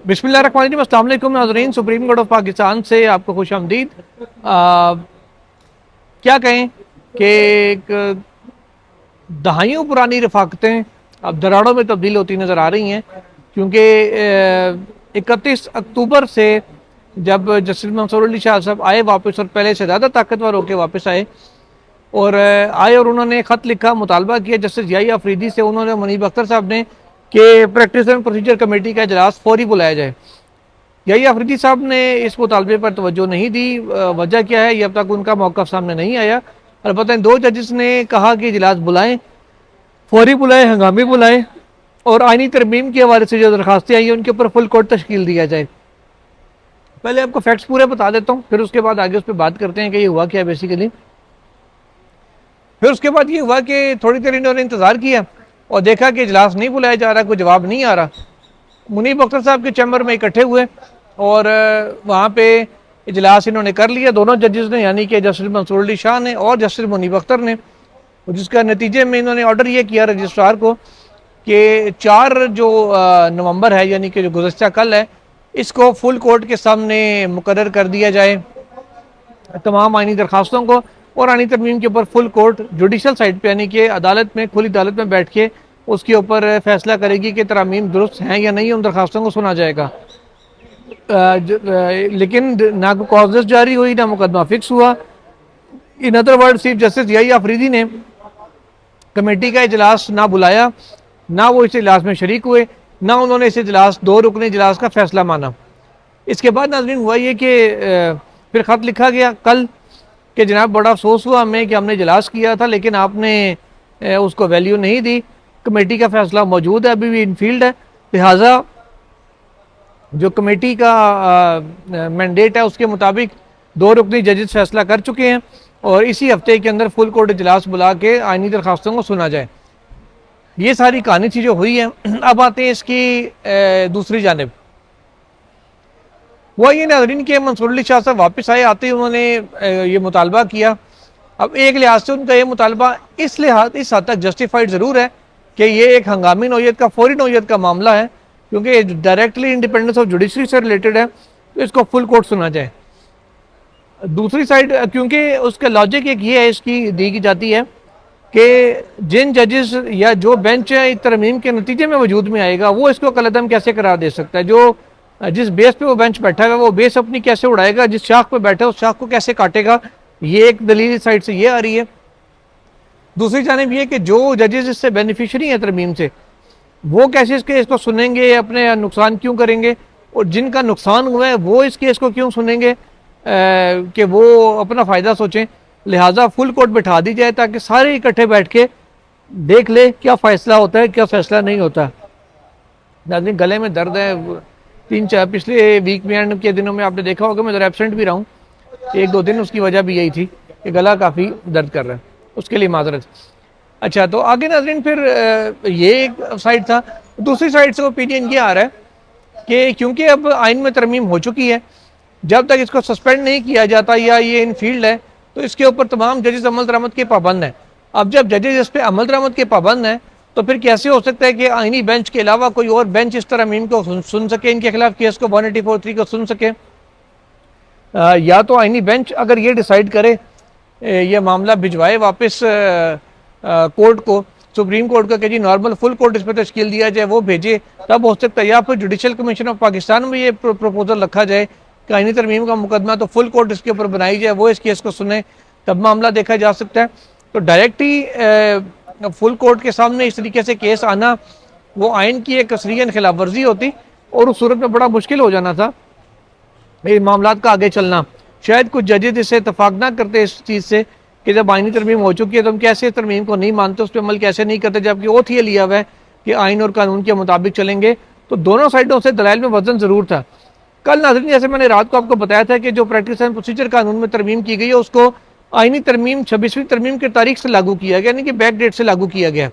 बिस्मिल्लाहिर्रहमानिर्रहीम, अस्सलाम वालेकुम नाज़रीन। सुप्रीम कोर्ट ऑफ पाकिस्तान से आपको खुश आमदीद। क्या कहें कि एक दहाइयों पुरानी रफाकतें अब दराड़ों में तब्दील होती नज़र आ रही हैं, क्योंकि 31 अक्टूबर से जब जस्टिस मंसूर अली शाह साहब आए वापस, और पहले से ज़्यादा ताकतवर होकर वापस आए, और आए और उन्होंने ख़त लिखा, मुतालबा किया जस्टिस याही अफरीदी से, उन्होंने मुनीब अख्तर साहब ने, कि प्रैक्टिस एंड प्रोसीजर कमेटी का इजलास फौरी बुलाया जाए। यही अफरीदी साहब ने इस मुतालबे पर तवज्जो नहीं दी। वजह क्या है, ये अब तक उनका मौक़िफ़ सामने नहीं आया। अलबत्ता इन दो जजेस ने कहा कि इजलास बुलाएं, फौरी बुलाएं, हंगामी बुलाएं, और आइनी तरमीम के हवाले से जो दरखास्तें आई हैं उनके ऊपर फुल कोर्ट तश्कील दिया जाए। पहले आपको फैक्ट्स पूरे बता देता हूँ, फिर उसके बाद आगे उस पर बात करते हैं कि ये हुआ क्या बेसिकली। फिर उसके बाद ये हुआ कि थोड़ी देर इन्होंने इंतज़ार किया और देखा कि इजलास नहीं बुलाया जा रहा, कोई जवाब नहीं आ रहा। मुनीब अख्तर साहब के चैम्बर में इकट्ठे हुए और वहाँ पे इजलास इन्होंने कर लिया, दोनों जजेस ने, यानी कि जस्टिस मंसूर अली शाह ने और जस्टिस मुनीब अख्तर ने। जिसका नतीजे में इन्होंने ऑर्डर ये किया रजिस्ट्रार को कि 4 जो नवंबर है, यानी कि जो गुज़श्ता कल है, इसको फुल कोर्ट के सामने मुकर्रर कर दिया जाए तमाम आइनी दरखास्तों को, और आइनी तरमीम के ऊपर फुल कोर्ट जुडिशल साइड पे, यानी कि अदालत में, खुली अदालत में बैठ के उसके ऊपर फैसला करेगी कि तरामीम दुरुस्त हैं या नहीं, उन दरखास्तों को सुना जाएगा। लेकिन ना कोई कॉजेस जारी हुई, ना मुकदमा फिक्स हुआ। In other word, chief justice याही अफरीदी ने कमेटी का इजलास ना बुलाया, ना वो इस इजलास में शरीक हुए, ना उन्होंने इस इजलास, 2 रुकनी इजलास का फैसला माना। इसके बाद नाज़रीन हुआ ये कि फिर ख़त लिखा गया कल कि जनाब बड़ा अफसोस हुआ हमें कि हमने इजलास किया था लेकिन आपने उसको वैल्यू नहीं दी। कमेटी का फैसला मौजूद है, अभी भी इनफील्ड है, लिहाजा जो कमेटी का मैंडेट है उसके मुताबिक 2 रुकनी जजेस फैसला कर चुके हैं, और इसी हफ्ते के अंदर फुल कोर्ट इजलास बुला के आइनी दरखास्तों को सुना जाए। ये सारी कहानी चीज़ें हुई हैं। अब आते हैं इसकी दूसरी जानब। वह ये नाज़रीन के मंसूर अली शाह साहब वापस आए, आते ही उन्होंने ये मुतालबा किया। अब एक लिहाज से उनका ये मुतालबा इस हद तक जस्टिफाइड ज़रूर है कि ये एक हंगामी नौयत का, फौरी नौयत का मामला है, क्योंकि डायरेक्टली इंडिपेंडेंस ऑफ जुडिशरी से रिलेटेड है, तो इसको फुल कोर्ट सुना जाए। दूसरी साइड, क्योंकि उसका लॉजिक एक ये है, इसकी दी की जाती है कि जिन जजेस या जो बेंच तरमीम के नतीजे में वजूद में आएगा वो इसको कलअदम कैसे करार दे सकता है। जो जिस बेस पे वो बेंच बैठा है वो बेस अपनी कैसे उड़ाएगा, जिस शाख पे बैठा है उस शाख को कैसे काटेगा। ये एक दलील साइड से ये आ रही है। दूसरी जानिब ये कि जो जजेस इससे बेनिफिशरी हैं तरमीम से, वो कैसे इस केस को सुनेंगे, अपने नुकसान क्यों करेंगे, और जिनका नुकसान हुआ है वो इस केस को क्यों सुनेंगे कि वो अपना फ़ायदा सोचें। लिहाजा फुल कोर्ट बैठा दी जाए ताकि सारे इकट्ठे बैठ के देख ले क्या फ़ैसला होता है, क्या फ़ैसला नहीं होता। नाज़रीन, गले में दर्द है, 3-4 पिछले वीक में, एंड के दिनों में आपने देखा होगा मैं ज़रा एबसेंट भी रहा हूँ 1-2 दिन। उसकी वजह भी यही थी कि गला काफ़ी दर्द कर रहा है, उसके लिए माजरत। अच्छा, तो आगे नाज़रीन फिर ये एक साइड था। दूसरी साइड से ओपिनियन ये आ रहा है कि क्योंकि अब आइन में तरमीम हो चुकी है, जब तक इसको सस्पेंड नहीं किया जाता या ये इन फील्ड है, तो इसके ऊपर तमाम जजेस अमल दरामद के पाबंद हैं। अब जब जजेस इस पर अमल दरामद के पाबंद हैं, तो फिर कैसे हो सकता है कि आइनी बेंच के अलावा कोई और बेंच इस तरमीम को सुन सके, इनके खिलाफ केस को 184(3) को सुन सके। या तो आइनी बेंच अगर ये डिसाइड करे, ये मामला भिजवाए वापस कोर्ट को, सुप्रीम कोर्ट का, कि जी नॉर्मल फुल कोर्ट इस पर तश्कील दिया जाए, वो भेजे, तब हो सकता है। या फिर जुडिशल कमीशन ऑफ पाकिस्तान में ये प्रपोजल रखा जाए कि आइनी तरमीम का मुकदमा तो फुल कोर्ट इसके ऊपर बनाई जाए, वो इस केस को सुने, तब मामला देखा जा सकता है। तो डायरेक्ट ही फुल कोर्ट के सामने इस तरीके से केस आना, वो आइन की एक कसरीन खिलाफ वर्जी होती, और उस सूरत में बड़ा मुश्किल हो जाना था ये मामला का आगे चलना। शायद कुछ जजेस इससे इतफाक ना करते इस चीज़ से कि जब आइनी तरमीम हो चुकी है तो हम कैसे तरमीम को नहीं मानते, उस पर अमल कैसे नहीं करते, जबकि ओथ ये लिया हुआ है कि आइन और कानून के मुताबिक चलेंगे। तो दोनों साइडों से दलाइल में वजन ज़रूर था। कल नाज़रीन, जैसे मैंने रात को आपको बताया था कि जो प्रैक्टिस एंड प्रोसीजर कानून में तरमीम की गई है उसको आइनी तरमीम 26वीं तरमीम की तारीख से लागू किया गया, यानी कि बैक डेट से लागू किया गया।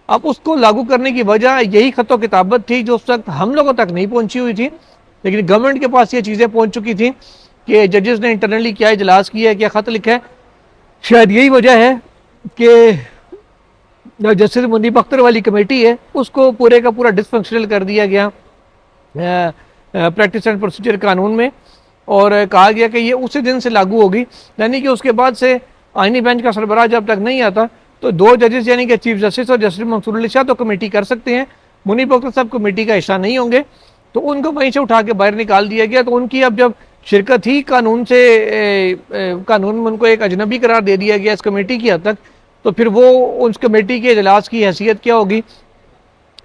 अब उसको लागू करने की वजह यही खतो किताबत थी जो उस वक्त हम लोगों तक नहीं पहुंची हुई थी, लेकिन गवर्नमेंट के पास ये चीज़ें पहुंच चुकी थी कि जजेस ने इंटरनली क्या इजलास किया है, क्या ख़त लिखा है। शायद यही वजह है कि जस्टिस मुनीब अख्तर वाली कमेटी है उसको पूरे का पूरा डिसफंक्शनल कर दिया गया। प्रैक्टिस एंड प्रोसीजर कानून में, और कहा गया कि ये उसी दिन से लागू होगी, यानी कि उसके बाद से आईनी बेंच का सरबराह जब तक नहीं आता तो 2 जजेस यानी कि चीफ जस्टिस और जस्टिस मंसूर अली शाह तो कमेटी कर सकते हैं, मुनीब अख्तर साहब कमेटी का हिस्सा नहीं होंगे, तो उनको वहीं से उठा के बाहर निकाल दिया गया। तो उनकी अब जब शिरकत ही कानून में उनको एक अजनबी करार दे दिया गया इस कमेटी की हद तक, तो फिर वो उस कमेटी के इजलास की हैसियत क्या होगी,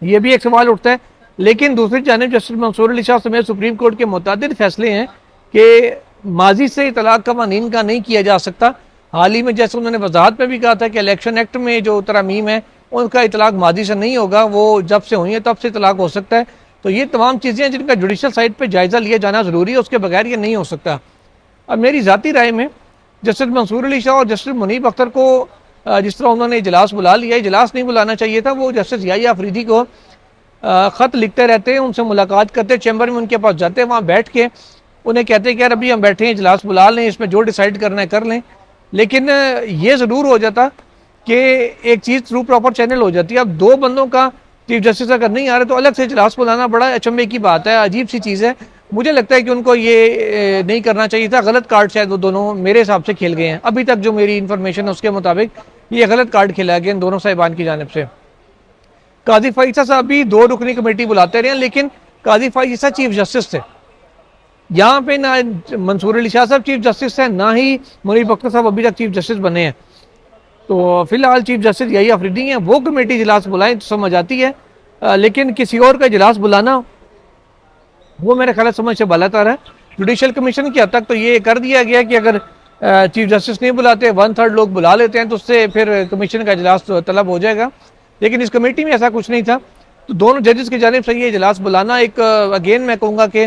ये भी एक सवाल उठता है। लेकिन दूसरी जानिब जस्टिस मंसूर अली शाह समेत सुप्रीम कोर्ट के मुतअद्दिद फैसले हैं कि माजी से तलाक कवानीन का नहीं किया जा सकता। हाल ही में जैसे उन्होंने वजाहत में भी कहा था कि इलेक्शन एक्ट में जो तरमीम है उनका इतलाक माजी से नहीं होगा, वो जब से हुई है तब से तलाक हो सकता है। तो ये तमाम चीज़ें हैं जिनका जुडिशल साइड पर जायज़ा लिया जाना ज़रूरी है, उसके बगैर ये नहीं हो सकता। अब मेरी ज़ाती राय में जस्टिस मंसूर अली शाह और जस्टिस मुनीब अख्तर को जिस तरह उन्होंने इजलास बुला लिया, इजलास नहीं बुलाना चाहिए था। वो जस्टिस याहिया अफरीदी को ख़त लिखते रहते हैं, उनसे मुलाकात करते, चैम्बर में उनके पास जाते हैं, वहाँ बैठ के उन्हें कहते हैं कि यार अभी हम बैठे हैं, इजलास बुला लें, इसमें जो डिसाइड करना है कर लें। लेकिन ये ज़रूर हो जाता कि एक चीज़ थ्रू प्रॉपर चैनल हो जाती है। अब 2 बंदों का चीफ जस्टिस अगर नहीं आ रहे तो अलग से इजलास बुलाना बड़ा अचंभे की बात है, अजीब सी चीज़ है। मुझे लगता है कि उनको ये नहीं करना चाहिए था। गलत कार्ड शायद वो दोनों मेरे हिसाब से खेल गए हैं, अभी तक जो मेरी इन्फॉर्मेशन है उसके मुताबिक ये गलत कार्ड खेला गया इन दोनों साहिबान की जानिब से। काजी फाइसा साहब भी 2 रुकनी कमेटी बुलाते रहे, लेकिन काजी फाइसा चीफ जस्टिस थे, यहाँ पे ना मंसूर अली शाह साहब चीफ जस्टिस हैं, ना ही मुनीब अख्तर साहब अभी तक चीफ जस्टिस बने हैं। तो फिलहाल चीफ जस्टिस याहिया अफरीदी हैं, वो कमेटी इजलास बुलाएं तो समझ आती है, लेकिन किसी और का इजलास बुलाना वो मेरे ख्याल समझ से बालातर है। जुडिशल कमीशन की हद तक तो ये कर दिया गया कि अगर चीफ जस्टिस नहीं बुलाते, 1/3 लोग बुला लेते हैं, तो उससे फिर कमीशन का इजलास तलब हो जाएगा। लेकिन इस कमेटी में ऐसा कुछ नहीं था। तो दोनों जजेस की जानिब से ये इजलास बुलाना एक अगेन मैं कहूँगा कि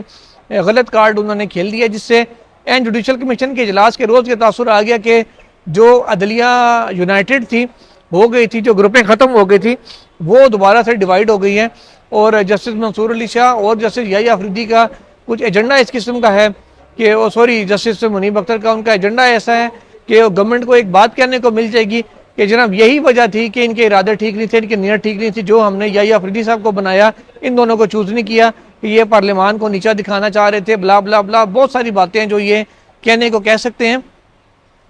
गलत कार्ड उन्होंने खेल दिया, जिससे एंड जुडिशल कमीशन के इजलास के रोज़ के तासुर आ गया कि जो अदलिया यूनाइटेड थी, हो गई थी, जो ग्रुपें ख़त्म हो गई थी, वो दोबारा से डिवाइड हो गई हैं। और जस्टिस मंसूर अली शाह और जस्टिस याहिया अफरीदी का कुछ एजेंडा इस किस्म का है कि जस्टिस मुनीब अख्तर का उनका एजेंडा ऐसा है कि गवर्नमेंट को एक बात कहने को मिल जाएगी कि जनाब यही वजह थी कि इनके इरादे ठीक नहीं थे, इनकी नीयत ठीक नहीं थी, जो हमने याहिया अफरीदी साहब को बनाया, इन दोनों को चूज़ नहीं किया कि ये पार्लियामान को नीचा दिखाना चाह रहे थे, ब्ला ब्ला ब्ला, बहुत सारी बातें हैं जो ये कहने को कह सकते हैं।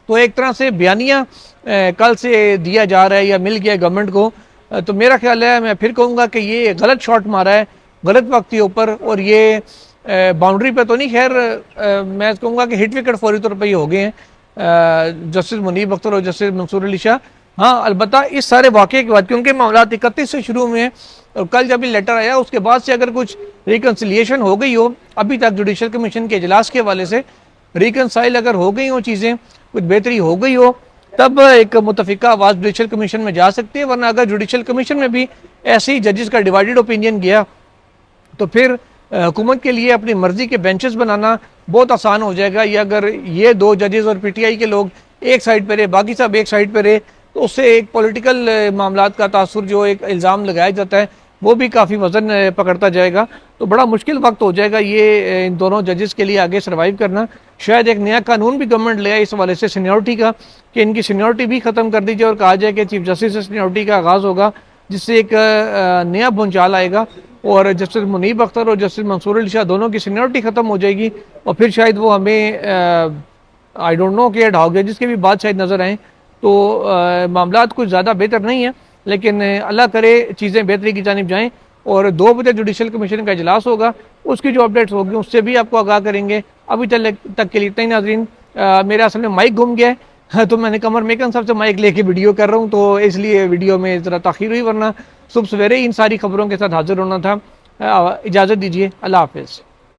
तो एक तरह से बयानिया कल से दिया जा रहा है या मिल गया गवर्नमेंट को। तो मेरा ख्याल है, मैं फिर कहूँगा कि ये गलत शॉट मारा है गलत वक्त के ऊपर, और ये बाउंड्री पे तो नहीं, खैर मैं कहूँगा कि हिट विकेट फौरी तौर पर ही हो गए हैं जस्टिस मुनीब अख्तर और जस्टिस मंसूर अली शाह। हाँ, अलबत्ता इस सारे वाक़े के बाद, क्योंकि मामला 31 से शुरू हुए हैं और कल जब ये लेटर आया उसके बाद से अगर कुछ रिकन्सिलिएशन हो गई हो, अभी तक जुडिशल कमीशन के इजलास के हवाले से रिकनसाइल अगर हो गई हो चीज़ें, कुछ बेहतरी हो गई हो, तब एक मुतफिका आवाज़ जुडिशल कमीशन में जा सकती है। वरना अगर जुडिशल कमीशन में भी ऐसे ही जजेस का डिवाइडेड ओपिनियन गया तो फिर हुकूमत के लिए अपनी मर्जी के बेंचेस बनाना बहुत आसान हो जाएगा। या अगर ये 2 जजेस और PTI के लोग एक साइड पर रहे, बाकी सब एक साइड पर रहे, तो उससे एक पॉलिटिकल मामलात का तासुर, जो एक इल्ज़ाम लगाया जाता है, वो भी काफ़ी वजन पकड़ता जाएगा। तो बड़ा मुश्किल वक्त हो जाएगा ये इन दोनों जजेस के लिए आगे सर्वाइव करना। शायद एक नया कानून भी गवर्नमेंट ले आए इस हवाले से सीनियरिटी का, कि इनकी सीनियरिटी भी ख़त्म कर दी जाए और कहा जाए कि चीफ जस्टिस से सीनियरिटी का आगाज़ होगा, जिससे एक नया भूचाल आएगा और जस्टिस मुनीब अख्तर और जस्टिस मंसूर अली शाह दोनों की सीनियरिटी ख़त्म हो जाएगी। और फिर शायद वो हमें आई डोंट नो कि एड हॉक जजेस के भी बात शायद नज़र आएँ। तो मामलात कुछ ज़्यादा बेहतर नहीं है, लेकिन अल्लाह करे चीज़ें बेहतरी की जानिब जाएँ। और 2 बजे जुडिशल कमीशन का इजलास होगा, उसकी जो अपडेट्स होगी उससे भी आपको आगाह करेंगे। अभी तक के लिए इतना ही नाज़रीन। मेरा असल में माइक घूम गया है, तो मैंने कमर मेकन साहब से माइक लेके वीडियो कर रहा हूँ, तो इसलिए वीडियो में ज़रा ताख़ीर हुई, वरना सुबह सवेरे इन सारी खबरों के साथ हाजिर होना था। इजाज़त दीजिए, अल्लाह हाफ़िज़।